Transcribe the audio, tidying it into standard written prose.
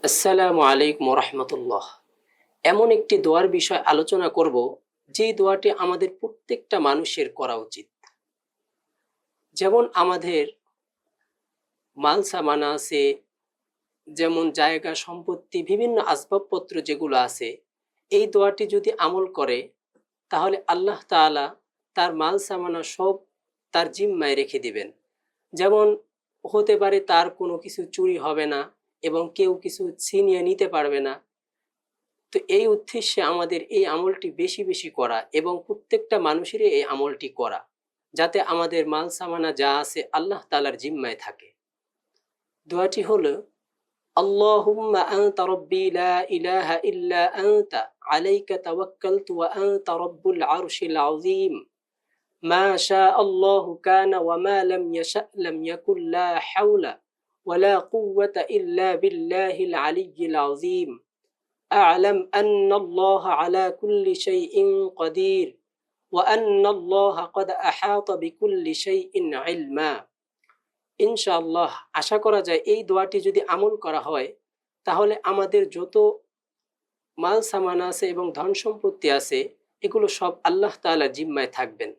আসসালামু আলাইকুম রহমতুল্লাহ। এমন একটি দোয়ার বিষয় আলোচনা করব, যে দোয়াটি আমাদের প্রত্যেকটা মানুষের করা উচিত। যেমন আমাদের মাল সামানা আছে, যেমন জায়গা সম্পত্তি বিভিন্ন আসবাবপত্র যেগুলো আছে, এই দোয়াটি যদি আমল করে তাহলে আল্লাহ তাআলা তার মাল সামানা সব তার জিম্মায় রেখে দিবেন। যেমন হতে পারে তার কোনো কিছু চুরি হবে না এবং কেউ কিছু ছিনিয়ে নিতে পারবে না। তো এই উদ্দেশ্যে আমাদের এই আমলটি বেশি বেশি করা এবং প্রত্যেকটা মানুষেরই এই আমলটি করা, যাতে আমাদের মাল সামানা যা আছে আল্লাহ তাআলার জিম্মায় থাকে। দোয়াটি হলো, আল্লাহুম্মা আনতা রাব্বি লা ইলাহা ইল্লা আনতা আলাইকা তাওয়াক্কালতু ওয়া আনতা রাব্বুল আরশিল আযীম মা শা আল্লাহু কানা ওয়া মা লাম ইয়াশা লাম ইয়াকুন লা হাওলা ওয়া লা কুওয়াতা ইল্লা বিল্লাহিল আলিয়্যিল আযীম أعلم أن الله على كل شيء قدير وأن الله قد أحاط بكل شيء علما। ইনশাআল্লাহ আশা করা যায় এই দোয়াটি যদি আমল করা হয় তাহলে আমাদের যত মাল সামান আছে এবং ধন সম্পত্তি আছে এগুলো সব আল্লাহ তাআলার জিম্মায় থাকবেন।